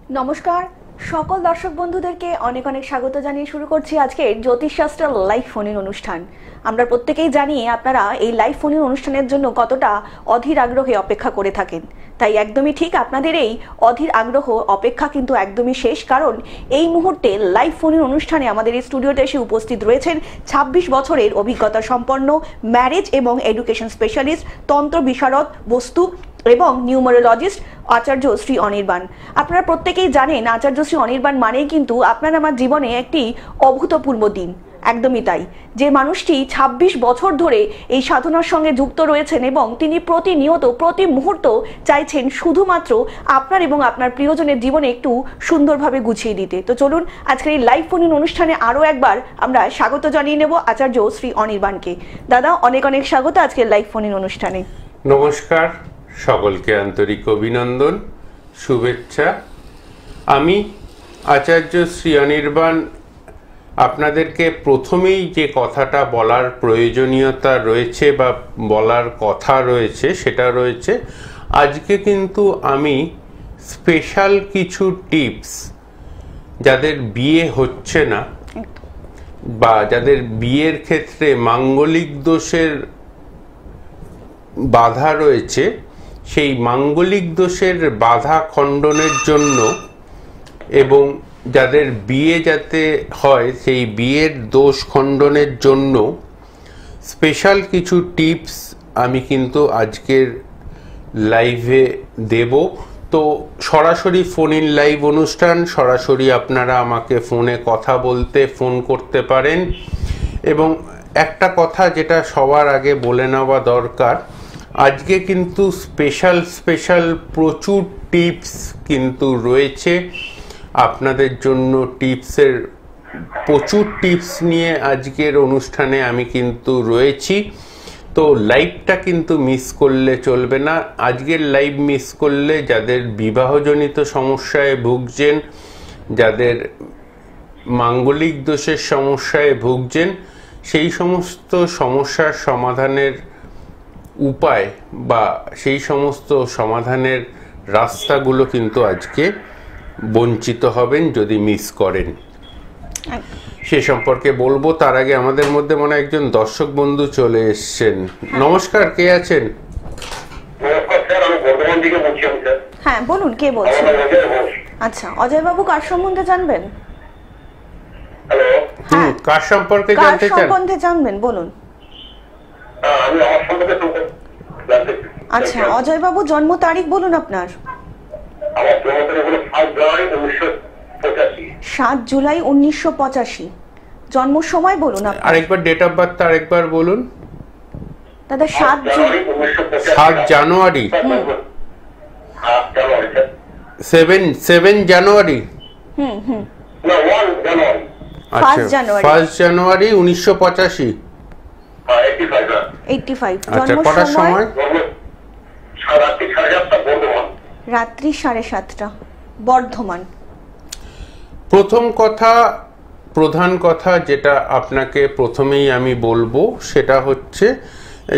নমস্কার সকল দর্শক বন্ধুদেরকে অনেক অনেক স্বাগত জানিয়ে শুরু করছি আজকের জ্যোতিষশাস্ত্র লাইভ ফোনের অনুষ্ঠান। আমরা প্রত্যেকেই জানি আপনারা এই লাইভ ফোনের অনুষ্ঠানের জন্য কতটা অধীর আগ্রহে অপেক্ষা করে থাকেন। তাই একদমই ঠিক, আপনাদের এই অধীর আগ্রহ অপেক্ষা কিন্তু একদমই শেষ, কারণ এই মুহূর্তে লাইভ ফোনের অনুষ্ঠানে আমাদের এই স্টুডিওতে এসে উপস্থিত রয়েছেন ২৬ বছরের অভিজ্ঞতা সম্পন্ন ম্যারেজ এবং এডুকেশন স্পেশালিস্ট, তন্ত্র বিশারদ, বস্তু এবং নিউমারোলজিস্ট আচার্য শ্রী অনির্বাণ। আপনারা প্রত্যেকেই জানেন আচার্য শ্রী অনির্বাণ মানেই কিন্তু আপনার আমার জীবনে একটি অভূতপূর্ব দিন। একদমই তাই, যে মানুষটি ২৬ বছর ধরে এই সাধনার সঙ্গে যুক্ত রয়েছেন এবং তিনি প্রতিনিয়ত প্রতি মুহূর্ত চাইছেন শুধুমাত্র আপনার এবং আপনার প্রিয়জনের জীবনে একটু সুন্দরভাবে গুছিয়ে দিতে। তো চলুন আজকের এই লাইভ ফোন অনুষ্ঠানে আরও একবার আমরা স্বাগত জানিয়ে নেব আচার্য শ্রী অনির্বাণকে। দাদা, অনেক অনেক স্বাগত আজকের লাইভ ফোন অনুষ্ঠানে। নমস্কার, সকলকে আন্তরিক অভিনন্দন, শুভেচ্ছা। আমি আচার্য শ্রী অনির্বাণ আপনাদেরকে প্রথমেই যে কথাটা বলার প্রয়োজনীয়তা রয়েছে বা বলার কথা রয়েছে সেটা রয়েছে, আজকে কিন্তু আমি স্পেশাল কিছু টিপস যাদের বিয়ে হচ্ছে না বা যাদের বিয়ের ক্ষেত্রে মাঙ্গলিক দোষের বাধা রয়েছে, সেই মাঙ্গলিক দোষের বাধা খণ্ডনের জন্য এবং যাদের বিয়ে যাতে হয় সেই বিয়ের দোষ খণ্ডনের জন্য স্পেশাল কিছু টিপস আমি কিন্তু আজকের লাইভে দেব। তো সরাসরি ফোন ইন লাইভ অনুষ্ঠান, সরাসরি আপনারা আমাকে ফোনে কথা বলতে ফোন করতে পারেন। এবং একটা কথা যেটা সবার আগে বলে নেওয়া দরকার, আজকে কিন্তু স্পেশাল প্রচুর টিপস কিন্তু রয়েছে আপনাদের জন্য। টিপসের প্রচুর টিপস নিয়ে আজকের অনুষ্ঠানে আমি কিন্তু রয়েছি। তো লাইভটা কিন্তু মিস করলে চলবে না। আজকের লাইভ মিস করলে যাদের বিবাহজনিত সমস্যায় ভুগছেন, যাদের মাঙ্গলিক দোষের সমস্যায় ভুগছেন, সেই সমস্ত সমস্যার সমাধানের উপায় বা সেই সমস্ত সমাধানের রাস্তাগুলো কিন্তু আজকে বঞ্চিত হবেন যদি মিস করেন। সে সম্পর্কে বলবো, তার আগে আমাদের মধ্যে মনে একজন দর্শক বন্ধু চলে এসেছেন। নমস্কার, কে আছেন? হ্যাঁ বলুন, কে বলছেন? আচ্ছা, অজয় বাবু কার সম্বন্ধে জানবেন? কার সম্পর্কে জানবেন বলুন। আচ্ছা, অজয় বাবু জন্ম তারিখ বলুন আপনার। ৭ জুলাই ১৯৮৫। জন্ম সময় বলুন আপনার। আরেকবার ডেট অফ বার্থ আরেকবার বলুন দাদা। ৭ জানুয়ারি 7 জানুয়ারি। আচ্ছা, 1 জানুয়ারি ১৯৮৫। জন্ম কটার সময়? রাত্রি 7:30 বর্ধমান। প্রথম কথা, প্রধান কথা যেটা আপনাকে প্রথমেই আমি বলবো সেটা হচ্ছে,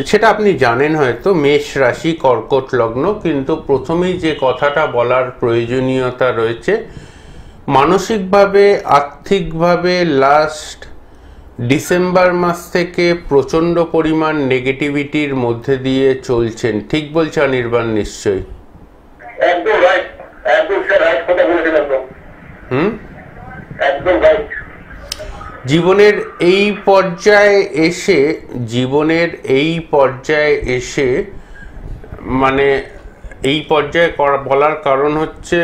সেটা আপনি জানেন হয়তো, মেষ রাশি, কর্কট লগ্ন, কিন্তু প্রথমেই যে কথাটা বলার প্রয়োজনীয়তা রয়েছে, মানসিকভাবে আর্থিকভাবে লাস্ট ডিসেম্বর মাস থেকে প্রচণ্ড পরিমাণ নেগেটিভিটির মধ্যে দিয়ে চলছেন। ঠিক বলছে অনির্বাণ নিশ্চয়ই? একদম রাইট, একদম রাইট কথা বলেছেন একদম। একদম রাইট। জীবনের এই পর্যায়ে এসে মানে এই পর্যায়ে বলার কারণ হচ্ছে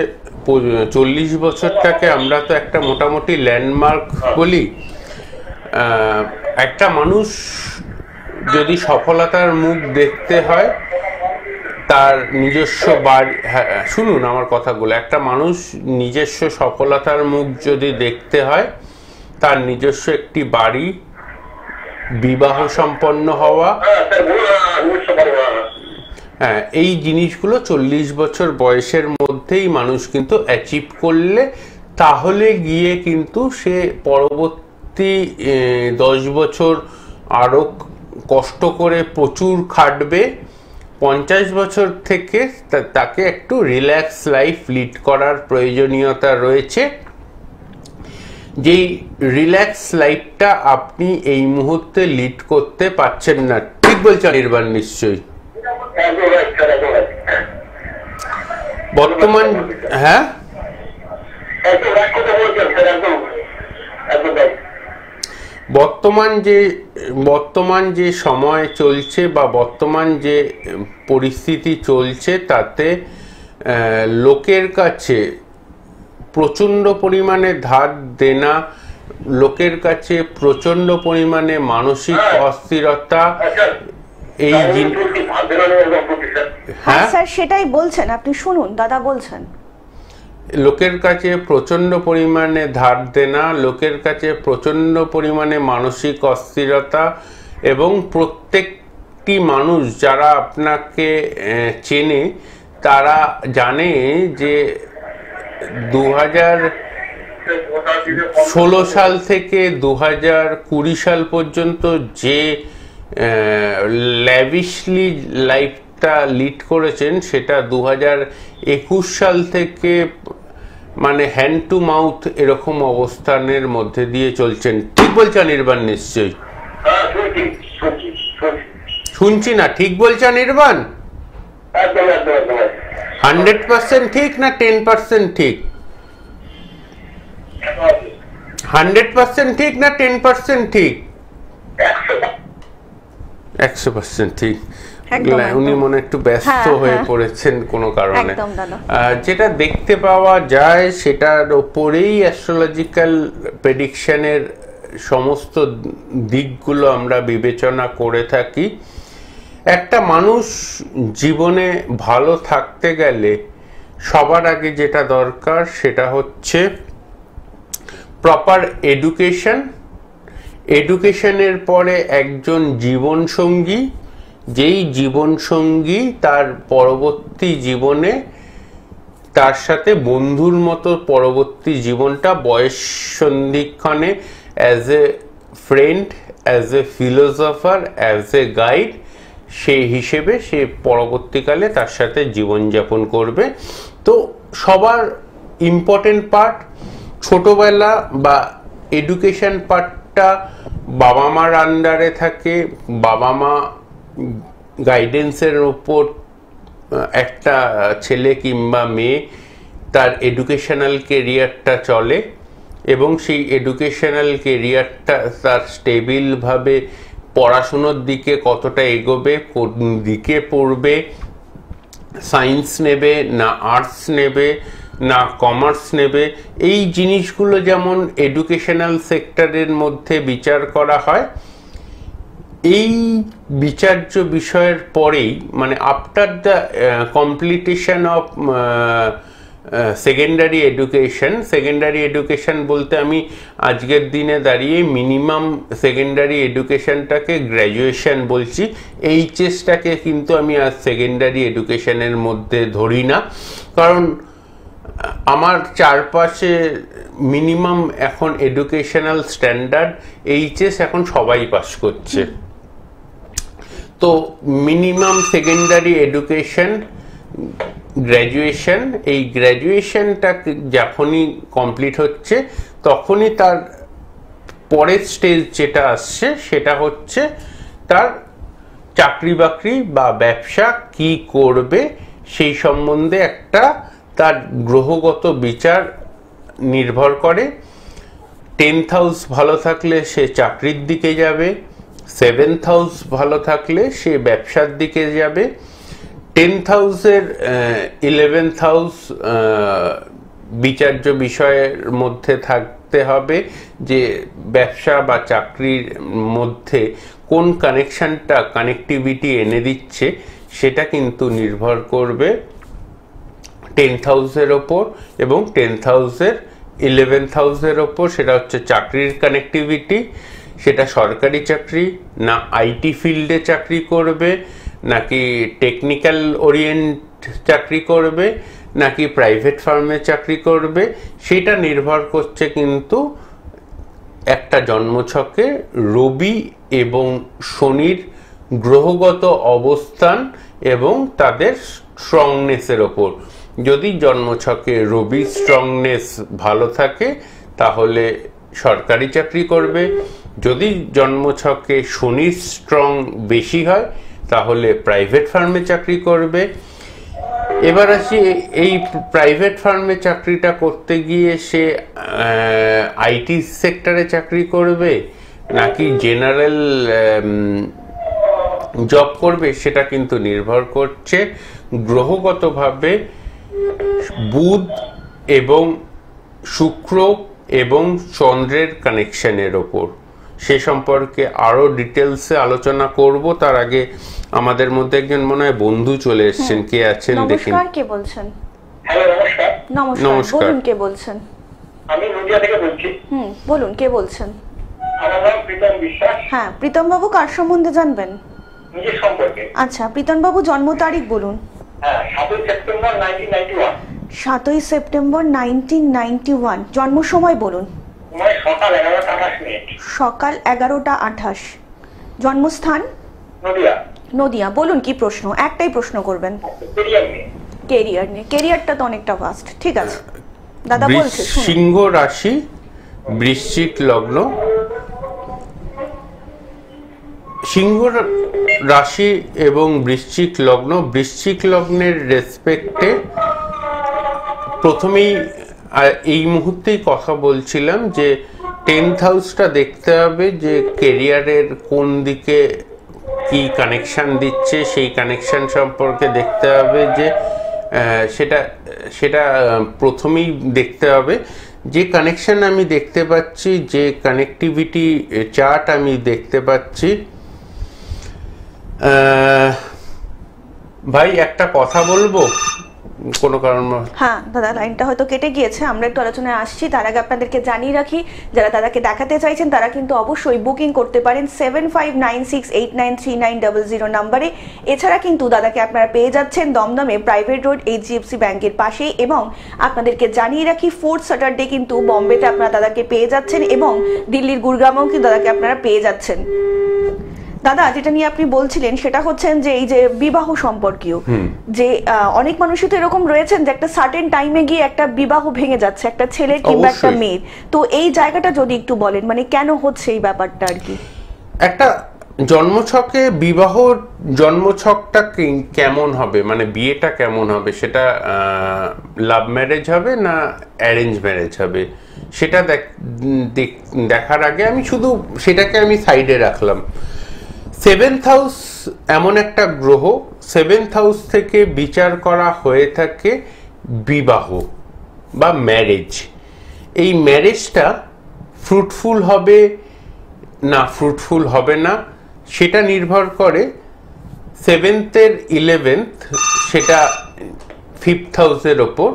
40 বছরটাকে আমরা তো একটা মোটামুটি ল্যান্ডমার্ক বলি। একটা মানুষ যদি সফলতার মুখ দেখতে হয় তার নিজস্ব বাড়ি, শুনুন আমার কথাগুলো, একটা মানুষ নিজস্ব সফলতার মুখ যদি দেখতে হয় তার নিজস্ব একটি বাড়ি, বিবাহ সম্পন্ন হওয়া, হ্যাঁ, এই জিনিসগুলো 40 বছর বয়সের মধ্যেই মানুষ কিন্তু অ্যাচিভ করলে তাহলে গিয়ে কিন্তু সে পরবর্তী 10 বছর আরো কষ্ট করে প্রচুর খাটবে, 50 বছর থেকে তাকে একটু রিল্যাক্স লাইফ লিড করার প্রয়োজনীয়তা রয়েছে। যেই রিল্যাক্স লাইফটা আপনি এই মুহূর্তে লিড করতে পারছেন না, ঠিক বলছেন নির্বাণ নিশ্চয়ই? একদম রাইট স্যার, একদম রাইট। বর্তমান, হ্যাঁ একদম রাইট কথা বলছেন স্যার, একদম একদম রাইট। বর্তমান যে সময় চলছে বা বর্তমান যে পরিস্থিতি চলছে তাতে লোকের কাছে প্রচণ্ড পরিমাণে ধার দেনা, লোকের কাছে প্রচণ্ড পরিমাণে মানসিক অস্থিরতা, এই হ্যাঁ স্যার সেটাই বলছেন, আপনি শুনুন, দাদা বলছেন। লোকের কাছে প্রচণ্ড পরিমাণে ধার দেনা, লোকের কাছে প্রচণ্ড পরিমাণে মানসিক অস্থিরতা, এবং প্রত্যেকটি মানুষ যারা আপনাকে চেনে তারা জানে যে 2016 সাল থেকে 2020 সাল পর্যন্ত যে ল্যাভিশলি লাইফটা লিড করেছেন সেটা 2021 সাল থেকে মানে হ্যান্ড টু মাউথ এরকম অবস্থানের মধ্যে দিয়ে চলছেন, ঠিক বলছেন নির্বাণ নিশ্চয়ই? শুনছি না, ঠিক বলছেন নির্বাণ? 100% ঠিক না 10% ঠিক? 100% ঠিক না 10% ঠিক? 100% ঠিক। উনি মনে একটু ব্যস্ত হয়ে পড়েছেন কোনো কারণে। যেটা দেখতে পাওয়া যায় সেটার ওপরেই অ্যাস্ট্রোলজিক্যাল প্রেডিকশনের সমস্ত দিকগুলো আমরা বিবেচনা করে থাকি। একটা মানুষ জীবনে ভালো থাকতে গেলে সবার আগে যেটা দরকার সেটা হচ্ছে প্রপার এডুকেশন। এডুকেশনের পরে একজন জীবনসঙ্গী, যেই জীবনসঙ্গী তার পরবর্তী জীবনে তার সাথে বন্ধুর মতো পরবর্তী জীবনটা বয়স সন্ধিক্ষণে as a friend, as a philosopher, as a guide, সেই হিসেবে সে পরবর্তীকালে তার সাথে জীবনযাপন করবে। তো সবার ইম্পর্টেন্ট পার্ট ছোটবেলা বা এডুকেশন পার্টটা বাবা মার আন্ডারে থাকে। বাবা মা গাইডেন্সের উপর একটা ছেলে কিংবা মেয়ে তার এডুকেশনাল কেরিয়ারটা চলে, এবং সেই এডুকেশনাল কেরিয়ারটা তার স্টেবিলভাবে পড়াশুনোর দিকে কতটা এগোবে, কোন দিকে পড়বে, সায়েন্স নেবে না আর্টস নেবে না কমার্স নেবে, এই জিনিসগুলো যেমন এডুকেশনাল সেক্টরের মধ্যে বিচার করা হয়। এই বিচার্য বিষয়ের পরেই মানে after the completion of secondary education বলতে আমি আজকের দিনে দাঁড়িয়ে মিনিমাম সেকেন্ডারি এডুকেশনটাকে গ্র্যাজুয়েশন বলছি। এইচএসটাকে কিন্তু আমি আজ সেকেন্ডারি এডুকেশনের মধ্যে ধরি না, কারণ আমার চারপাশে মিনিমাম এখন এডুকেশনাল স্ট্যান্ডার্ড এইচএস এখন সবাই পাস করছে। তো মিনিমাম সেকেন্ডারি এডুকেশন গ্র্যাজুয়েশন, এই গ্র্যাজুয়েশনটা যখনই কমপ্লিট হচ্ছে তখনই তার পরের স্টেজ যেটা আসছে সেটা হচ্ছে তার চাকরি বাকরি বা ব্যবসা কি করবে সেই সম্বন্ধে একটা তার গ্রহগত বিচার নির্ভর করে। 10th হাউস ভালো থাকলে সে চাকরির দিকে যাবে, 7th হাউস ভালো থাকলে সে ব্যবসার দিকে যাবে। 10th হাউসের 11th হাউস বিচার্য বিষয়ের মধ্যে থাকতে হবে যে ব্যবসা বা চাকরির মধ্যে কোন কানেক্টিভিটি এনে দিচ্ছে, সেটা কিন্তু নির্ভর করবে 10th হাউসের ওপর এবং 10th হাউসের 11th হাউসের ওপর। সেটা হচ্ছে চাকরির কানেক্টিভিটি, সেটা সরকারি চাকরি না আইটি ফিল্ডে চাকরি করবে, নাকি টেকনিক্যাল ওরিয়েন্ট চাকরি করবে, নাকি প্রাইভেট ফার্মে চাকরি করবে, সেটা নির্ভর করছে কিন্তু একটা জন্মছকে রবি এবং শনির গ্রহগত অবস্থান এবং তাদের স্ট্রংনেসের ওপর। যদি জন্মছকে রবি স্ট্রংনেস ভালো থাকে তাহলে সরকারি চাকরি করবে, যদি জন্মছকে শনি স্ট্রং বেশি হয় তাহলে প্রাইভেট ফার্মে চাকরি করবে। এবার আসি, এই প্রাইভেট ফার্মে চাকরিটা করতে গিয়ে সে আইটি সেক্টরে চাকরি করবে নাকি জেনারেল জব করবে, সেটা কিন্তু নির্ভর করছে গ্রহগতভাবে বুধ এবং শুক্র এবং চন্দ্রের কানেকশনের ওপর। সে সম্পর্কে আরো ডিটেলসে আলোচনা করব। তার আগে আমাদের মধ্যে একজন মনে হয় বন্ধু চলে এসেছেন। কে আছেন দেখুন। নমস্কার, কে বলছেন? হ্যালো, নমস্কার। নমস্কার, বলুন কে বলছেন? আমি নদিয়া থেকে বলছি। বলুন কে বলছেন? আমার নাম প্রীতম বিশ্বাস। হ্যাঁ, প্রীতম বাবু কার সম্বন্ধে জানবেন? নিজের সম্পর্কে। আচ্ছা, প্রীতম বাবু জন্ম তারিখ বলুন। হ্যাঁ, 7 সেপ্টেম্বর 1991। 7 সেপ্টেম্বর 1991। জন্ম সময় বলুন। সময় সকাল 11:28। সকাল 11:28। জন্মস্থান? নদিয়া। নদিয়া। বলুন কি প্রশ্ন? একটাই প্রশ্ন করবেন। কেরিয়ার নিয়ে। কেরিয়ার নিয়ে। কেরিয়ারটা তো অনেকটা ভাস্ট। ঠিক আছে দাদা, বলছে শুনুন। সিংহ রাশি, বৃশ্চিক লগ্ন। সিংহ রাশি এবং বৃশ্চিক লগ্ন। বৃশ্চিক লগ্নের রেসপেক্টে প্রথমেই এই মুহূর্তেই কথা বলছিলাম যে 10th হাউসটা দেখতে হবে যে কেরিয়ারের কোন দিকে কি কানেকশন দিচ্ছে, সেই কানেকশন সম্পর্কে দেখতে হবে যে সেটা প্রথমেই দেখতে হবে। যে কানেকশন আমি দেখতে পাচ্ছি, যে কানেক্টিভিটি চার্ট আমি দেখতে পাচ্ছি, ভাই একটা কথা বলবো কোনো কারণ? হ্যাঁ দাদা, লাইনটা হয়তো কেটে গিয়েছে, আমরা একটু আলোচনায় আসছি। তার আগে আপনাদেরকে জানিয়ে রাখি, যারা দাদাকে দেখাতে চাইছেন তারা কিন্তু অবশ্যই বুকিং করতে পারেন 7596893900 নাম্বারে। এছাড়া কিন্তু দাদাকে আপনারা পেয়ে যাচ্ছেন দমদমে প্রাইভেট রোড HDFC ব্যাংকের পাশে। এবং আপনাদেরকে জানিয়ে রাখি 4th স্যাটারডে কিন্তু বম্বেতে আপনারা দাদাকে পেয়ে যাচ্ছেন এবং দিল্লির গুরগাঁও কিন্তু দাদাকে আপনারা পেয়ে যাচ্ছেন। দাদা, যেটা নিয়ে আপনি বলছিলেন সেটা হচ্ছেন যে এই যে বিবাহ সম্পর্কীয়, যে অনেক মানুষই তো এরকম রয়েছেন যে একটা সার্টেন টাইমে গিয়ে একটা বিবাহ ভেঙে যাচ্ছে, একটা ছেলের কিংবা একটা মেয়ের। তো এই জায়গাটা যদি একটু বলেন, মানে কেন হচ্ছে এই ব্যাপারটা আর কি। একটা জন্মছকে বিবাহ, জন্মছকটা কেমন হবে, মানে বিয়েটা কেমন হবে, সেটা লাভ ম্যারেজ হবে না অ্যারেঞ্জ ম্যারেজ হবে, সেটা দেখার আগে আমি শুধু সেটাকে আমি সাইডে রাখলাম। 7th হাউস এমন একটা গ্রহ, 7th হাউস থেকে বিচার করা হয়ে থাকে বিবাহ বা ম্যারেজ। এই ম্যারেজটা ফ্রুটফুল হবে না ফ্রুটফুল হবে না সেটা নির্ভর করে 7th-এর 11th, সেটা 5th হাউসের ওপর।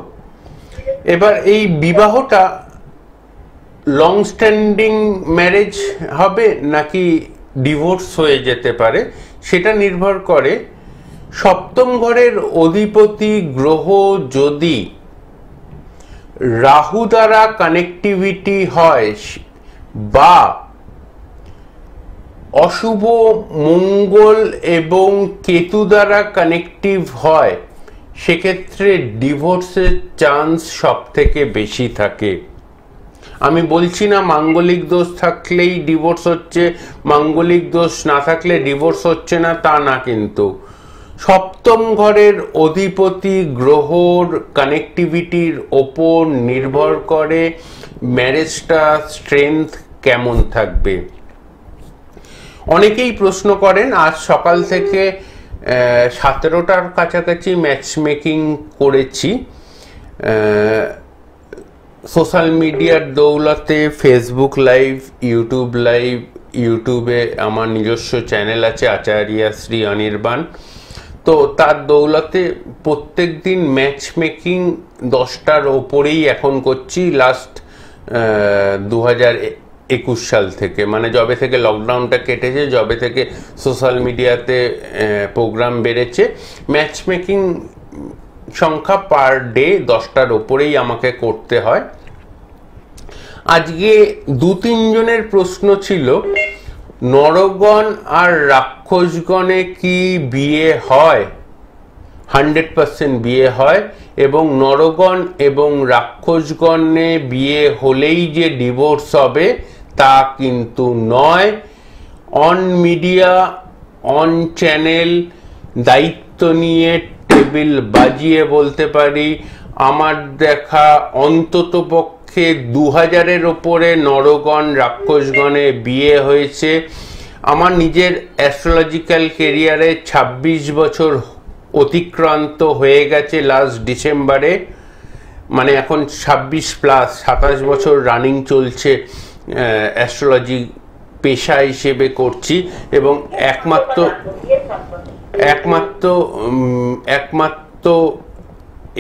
এবার এই বিবাহটা লং স্ট্যান্ডিং ম্যারেজ হবে নাকি ডিভোর্স হয়ে যেতে পারে, সেটা নির্ভর করে সপ্তম ঘরের অধিপতি গ্রহ যদি রাহু দ্বারা কানেক্টিভিটি হয় বা অশুভ মঙ্গল এবং কেতু দ্বারা কানেক্টিভ হয়, সেক্ষেত্রে ডিভোর্সের চান্স সব থেকে বেশি থাকে। আমি বলছি না মাঙ্গলিক দোষ থাকলেই ডিভোর্স হচ্ছে, মাঙ্গলিক দোষ না থাকলে ডিভোর্স হচ্ছে না, তা না। কিন্তু সপ্তম ঘরের অধিপতি গ্রহর কানেক্টিভিটির ওপর নির্ভর করে ম্যারেজটা স্ট্রেংথ কেমন থাকবে। অনেকেই প্রশ্ন করেন, আজ সকাল থেকে 17টার কাছাকাছি ম্যাচ মেকিং করেছি সোশ্যাল মিডিয়ার দৌলতে, ফেসবুক লাইভ, ইউটিউব লাইভ, ইউটিউবে আমার নিজস্ব চ্যানেল আছে আচার্য শ্রী অনির্বাণ, তো তার দৌলতে প্রত্যেক দিন ম্যাচ মেকিং 10টার ওপরেই এখন করছি। লাস্ট 2021 সাল থেকে, মানে যবে থেকে লকডাউনটা কেটেছে, যবে থেকে সোশ্যাল মিডিয়াতে প্রোগ্রাম বেড়েছে, ম্যাচ মেকিং সংখ্যা পার ডে 10টার ওপরেই আমাকে করতে হয়। আজকে 2-3 জনের প্রশ্ন ছিল, নরগণ আর রাক্ষসগণে কি বিয়ে হয়? 100% বিয়ে হয়, এবং নরগণ এবং রাক্ষসগণে বিয়ে হলেই যে ডিভোর্স হবে তা কিন্তু নয়। অন মিডিয়া, অন চ্যানেল দায়িত্ব নিয়ে টেবিল বাজিয়ে বলতে পারি, আমার দেখা অন্ততপক্ষে 2000-এর ওপরে নরগণ রাক্ষসগণে বিয়ে হয়েছে। আমার নিজের অ্যাস্ট্রোলজিক্যাল কেরিয়ারে 26 বছর অতিক্রান্ত হয়ে গেছে লাস্ট ডিসেম্বরে, মানে এখন 26+27 বছর রানিং চলছে অ্যাস্ট্রোলজি পেশা হিসেবে করছি। এবং একমাত্র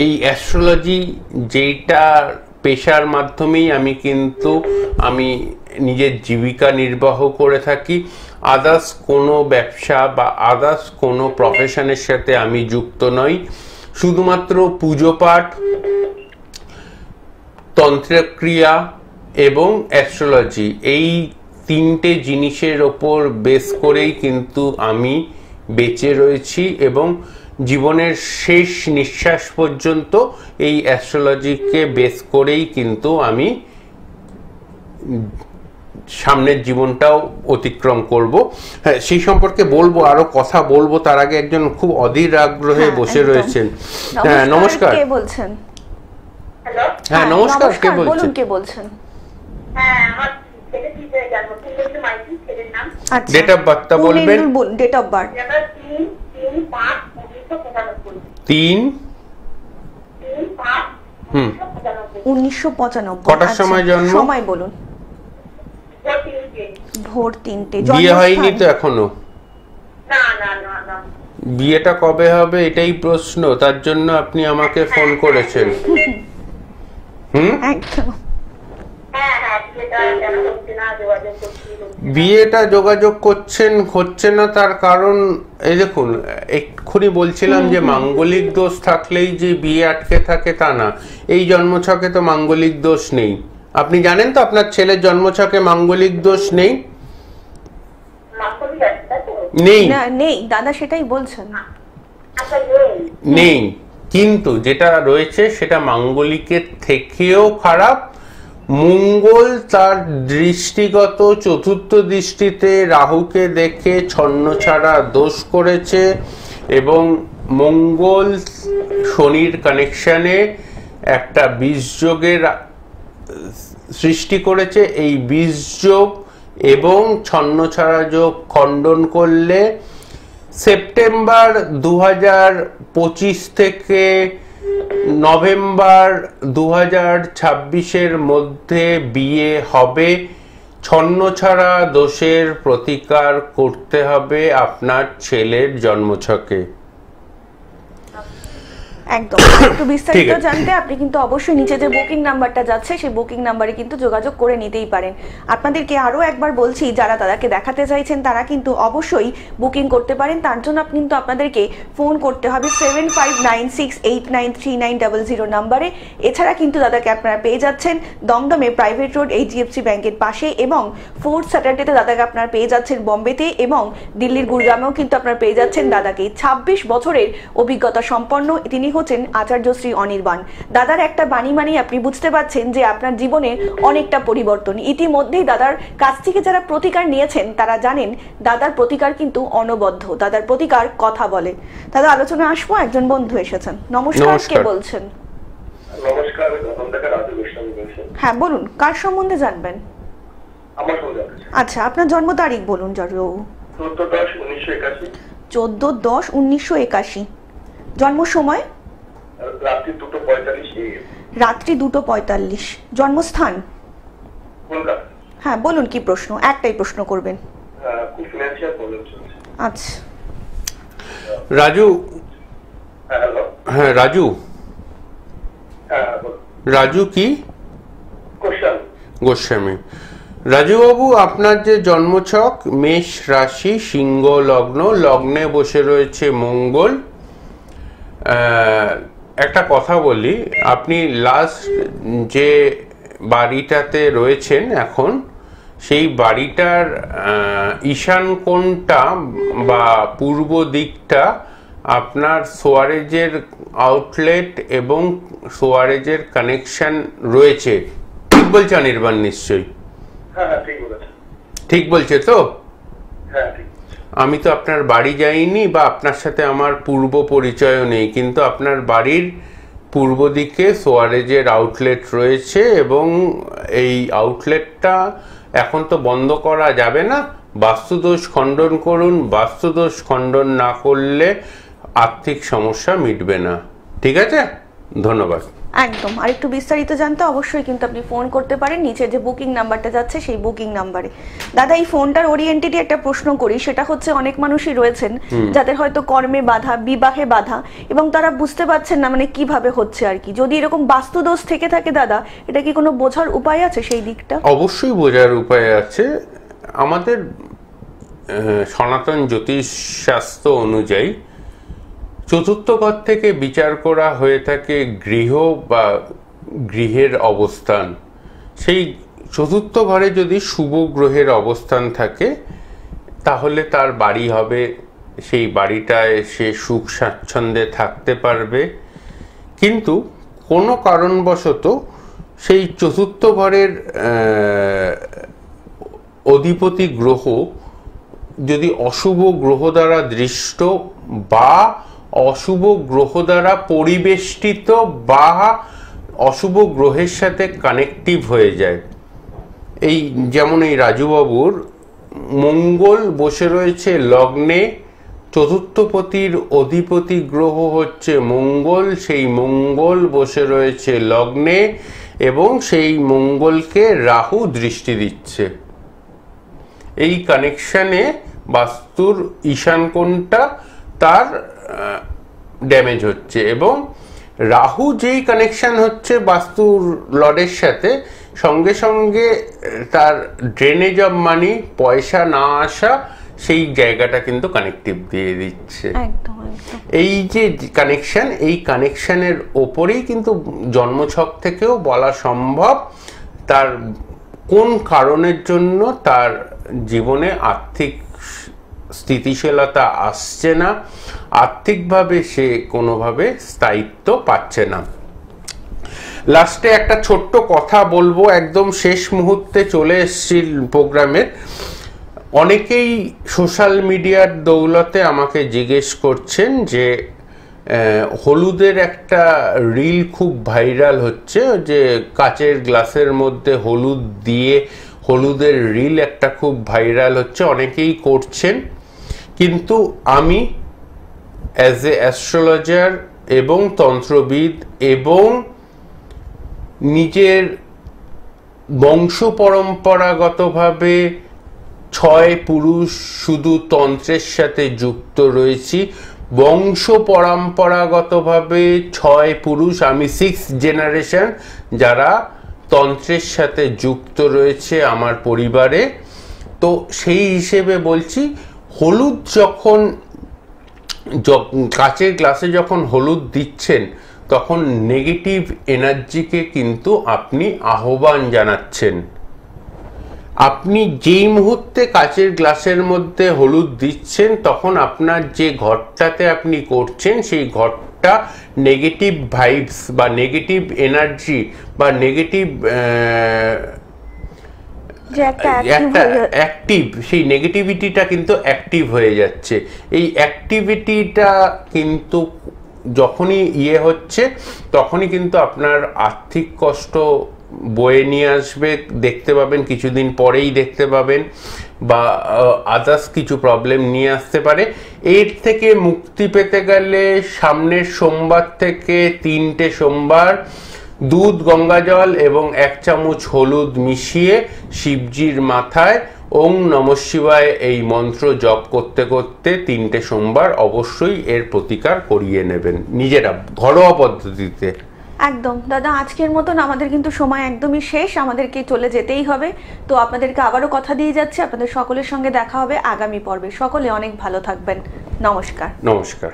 এই অ্যাস্ট্রোলজি যেটা পেশার মাধ্যমেই আমি নিজের জীবিকা নির্বাহ করে থাকি। আদার্স কোনো ব্যবসা বা আদার্স কোনো প্রফেশনের সাথে আমি যুক্ত নই। শুধুমাত্র পুজো পাঠ, তন্ত্রক্রিয়া এবং অ্যাস্ট্রোলজি, এই 3টে জিনিসের ওপর বেস করেই কিন্তু আমি বেঁচে রয়েছি, এবং জীবনের শেষ নিঃশ্বাস পর্যন্ত এই অ্যাস্ট্রোলজিকে বেস করেই কিন্তু আমি সামনের জীবনটাও অতিক্রম করব। হ্যাঁ, সেই সম্পর্কে বলবো, আরো কথা বলবো। তার আগে একজন খুব অধীর আগ্রহে বসে রয়েছেন। হ্যাঁ, নমস্কার। কে বলছেন? হ্যালো, হ্যাঁ, নমস্কার। কে বলুন, বলছেন? কে বলছেন? হ্যাঁ, আমার ছেলে টিচার জন্ম, কিন্তু মাইকি ছেলের নাম আচ্ছা, ডেট অফ বার্থটা বলবেন। Date of birth. নাম্বার 3-3-5-1995 3 3-5-1995 1995। কটার সময় জন্ম? সময় বলুন। ভোর 3টে। বিয়ে হয়নি তো এখনো? না না না না, বিয়েটা কবে হবে এটাই প্রশ্ন, তার জন্য আপনি আমাকে ফোন করেছেন। একদম। হ্যাঁ হ্যাঁ, বিয়েটা কেন হচ্ছে না, যোগাযোগ করছি। বিয়েটা যোগাযোগ হচ্ছে না, তার কারণ এই দেখুন, এক্ষুনি বলছিলাম যে মাঙ্গলিক দোষ থাকলেই যে বিয়ে আটকে থাকে তা না। এই জন্মছকে তো মাঙ্গলিক দোষ নেই। আপনি জানেন তো আপনার ছেলের জন্মছকে মাঙ্গলিক দোষ নেই? মাঙ্গলিক আছে তাই তো? নেই, না, নেই দাদা, সেটাই বলছেন। আচ্ছা, নেই। নেই, কিন্তু যেটা রয়েছে সেটা মাঙ্গলিকের থেকেও খারাপ। মঙ্গল তার দৃষ্টিগত চতুর্থ দৃষ্টিতে রাহুকে দেখে ছন্নছাড়া দোষ করেছে, এবং মঙ্গল শনির কানেকশনে একটা বীজযোগের সৃষ্টি করেছে। এই বীজযোগ এবং ছন্নছাড়া যোগ খণ্ডন করলে সেপ্টেম্বর 2025 থেকে নভেম্বর 2026-এর মধ্যে বিয়ে হবে। ছন্নছাড়া দোষের প্রতিকার করতে হবে আপনার ছেলের জন্মছকে। একদম। একটু বিস্তারিত জানতে আপনি কিন্তু অবশ্যই নিচে যে বুকিং নাম্বারটা যাচ্ছে সেই বুকিং নাম্বারে কিন্তু যোগাযোগ করে নিতেই পারেন। আপনাদেরকে আরো একবার বলছি, যারা দাদাকে দেখাতে চাইছেন তারা কিন্তু অবশ্যই বুকিং করতে পারেন। তার জন্য কিন্তু আপনাদেরকে ফোন করতে হবে 7596893900 নাম্বারে। এছাড়া কিন্তু দাদাকে আপনারা পেয়ে যাচ্ছেন দমদমে প্রাইভেট রোড HDFC ব্যাংকের পাশে, এবং 4th স্যাটারডেতে দাদাকে আপনারা পেয়ে যাচ্ছেন বম্বেতে, এবং দিল্লির গুরগামেও কিন্তু আপনারা পেয়ে যাচ্ছেন দাদাকে। 26 বছরের অভিজ্ঞতা সম্পন্ন তিনি হচ্ছেন আচার্য শ্রী অনির্বাণ। দাদার একটা বাণী মানে আপনি বুঝতে পারছেন যে আপনার জীবনে অনেকটা পরিবর্তন। ইতিমধ্যেই দাদার কাছ থেকে যারা প্রতিকার নিয়েছেন তারা জানেন দাদার প্রতিকার কিন্তু অনবদ্য, দাদার প্রতিকার কথা বলে। দাদা, আলোচনা আসবো, একজন বন্ধু এসেছেন। নমস্কার, কে বলছেন? নমস্কার, রাজু গোস্বামী বলছেন। হ্যাঁ বলুন, কার সম্বন্ধে জানবেন? আমার সঙ্গে আচ্ছা, আপনার জন্ম তারিখ বলুন। 14-10-1981। 14-10-1981। জন্ম সময়? রাত্রি 2:45 AM। রাত্রি 2:45। জন্মস্থান? কলকাতা। হ্যাঁ বলুন, কি প্রশ্ন? একটাই প্রশ্ন করবেন। খুব ফিনান্সিয়াল প্রবলেম চলছে। আচ্ছা রাজু। হ্যালো। হ্যাঁ রাজু। হ্যাঁ, রাজু কি? গোস্বামী। রাজুবাবু, আপনার যে জন্মছক মেষ রাশি, সিংহ লগ্ন, লগ্নে বসে রয়েছে মঙ্গল। একটা কথা বলি, আপনি লাস্ট যে বাড়িটাতে রয়েছেন এখন, সেই বাড়িটার ঈশান কোণটা বা পূর্ব দিকটা আপনার সোয়ারেজের আউটলেট এবং সোয়ারেজের কানেকশন রয়েছে, ঠিক বলছে অনির্বাণ? নিশ্চয়ই হ্যাঁ ঠিক বলেছেন। ঠিক বলছে তো? হ্যাঁ ঠিক। আমি তো আপনার বাড়ি যাইনি বা আপনার সাথে আমার পূর্ব পরিচয়ও নেই, কিন্তু আপনার বাড়ির পূর্ব দিকে সোয়ারেজের আউটলেট রয়েছে এবং এই আউটলেটটা এখন তো বন্ধ করা যাবে না। বাস্তুদোষ খণ্ডন করুন, বাস্তুদোষ খণ্ডন না করলে আর্থিক সমস্যা মিটবে না। ঠিক আছে, ধন্যবাদ। একদম। আর একটু বিস্তারিত জানতে অবশ্যই কিন্তু আপনি ফোন করতে পারেন, নিচে যে বুকিং নাম্বারটা যাচ্ছে সেই বুকিং নাম্বারে। দাদা, এই ফোনটার ওরিয়েন্টেডই একটা প্রশ্ন করি, সেটা হচ্ছে অনেক মানুষই রয়েছেন যাদের হয়তো কর্মে বাধা, বিবাহে বাধা, এবং তারা বুঝতে পারছেন না মানে কিভাবে হচ্ছে আর কি। যদি এরকম বাস্তুদোষ থেকে থাকে দাদা, এটা কি কোনো বোঝার উপায় আছে সেই দিকটা? অবশ্যই বোঝার উপায় আছে। আমাদের সনাতন জ্যোতিষ শাস্ত্র অনুযায়ী চতুর্থ ঘর থেকে বিচার করা হয়ে থাকে গৃহ বা গৃহের অবস্থান। সেই চতুর্থ ঘরে যদি শুভ গ্রহের অবস্থান থাকে তাহলে তার বাড়ি হবে, সেই বাড়িটায় সে সুখ স্বাচ্ছন্দ্যে থাকতে পারবে। কিন্তু কোনো কারণবশত সেই চতুর্থ ঘরের অধিপতি গ্রহ যদি অশুভ গ্রহ দ্বারা দৃষ্ট বা অশুভ গ্রহ দ্বারা পরিবেষ্টিত বা অশুভ গ্রহের সাথে কানেকটিভ হয়ে যায়, এই যেমন এই রাজুবাবুর মঙ্গল বসে রয়েছে লগ্নে, চতুর্থপতির অধিপতি গ্রহ হচ্ছে মঙ্গল, সেই মঙ্গল বসে রয়েছে লগ্নে এবং সেই মঙ্গলকে রাহু দৃষ্টি দিচ্ছে। এই কানেকশানে বাস্তুর ঈশান কোণটা তার ড্যামেজ হচ্ছে এবং রাহু যেই কানেকশন হচ্ছে বাস্তুর লর্ডের সাথে, সঙ্গে সঙ্গে তার ড্রেনেজ অফ মানি, পয়সা না আসা, সেই জায়গাটা কিন্তু কানেকটিভ দিয়ে দিচ্ছে। এই যে কানেকশন, এই কানেকশনের ওপরেই কিন্তু জন্মছক থেকেও বলা সম্ভব তার কোন কারণের জন্য তার জীবনে আর্থিক স্থিতিশীলতা আসছে না, আর্থিকভাবে সে কোনোভাবে স্থায়িত্ব পাচ্ছে না। লাস্টে একটা ছোট্ট কথা বলবো, একদম শেষ মুহূর্তে চলে এসেছি প্রোগ্রামের। অনেকেই সোশ্যাল মিডিয়ার দৌলতে আমাকে জিজ্ঞেস করছেন যে হলুদের একটা রিল খুব ভাইরাল হচ্ছে, যে কাচের গ্লাসের মধ্যে হলুদ দিয়ে হলুদের রিল একটা খুব ভাইরাল হচ্ছে, অনেকেই করছেন। কিন্তু আমি অ্যাজ এ অ্যাস্ট্রোলজার এবং তন্ত্রবিদ এবং নিজের বংশ পরম্পরাগতভাবে 6 পুরুষ শুধু তন্ত্রের সাথে যুক্ত রয়েছি, বংশ পরম্পরাগতভাবে 6 পুরুষ, আমি 6th জেনারেশন যারা তন্ত্রের সাথে যুক্ত রয়েছে আমার পরিবারে। তো সেই হিসেবে বলছি, হলুদ যখন কাচের গ্লাসে যখন হলুদ দিচ্ছেন তখন নেগেটিভ এনার্জিকে কিন্তু আপনি আহ্বান জানাচ্ছেন। আপনি যেই মুহূর্তে কাচের গ্লাসের মধ্যে হলুদ দিচ্ছেন তখন আপনার যে ঘরটাতে আপনি করছেন সেই ঘরটা নেগেটিভ ভাইবস বা নেগেটিভ এনার্জি বা নেগেটিভ অ্যাক্টিভ, সেই নেগেটিভিটিটা কিন্তু অ্যাক্টিভ হয়ে যাচ্ছে। এই অ্যাক্টিভিটিটা কিন্তু যখনই হচ্ছে তখনই কিন্তু আপনার আর্থিক কষ্ট বয়ে নিয়ে আসবে, দেখতে পাবেন, কিছুদিন পরেই দেখতে পাবেন, বা আদার্স কিছু প্রবলেম নিয়ে আসতে পারে। এর থেকে মুক্তি পেতে গেলে সামনের সোমবার থেকে 3টে সোমবার দুধ, গঙ্গা জল এবং 1 চামচ হলুদ মিশিয়ে শিবজির মাথায় ওং নমঃ শিবায় এই মন্ত্র জপ করতে করতে 3টে সোমবার অবশ্যই এর প্রতিকার করিয়ে নেবেন নিজেরা, ঘরোয়া পদ্ধতিতে। একদম দাদা, আজকের মতন আমাদের কিন্তু সময় একদমই শেষ, আমাদেরকে চলে যেতেই হবে। তো আপনাদেরকে আবারও কথা দিয়ে যাচ্ছে, আপনাদের সকলের সঙ্গে দেখা হবে আগামী পর্বে। সকলে অনেক ভালো থাকবেন। নমস্কার। নমস্কার।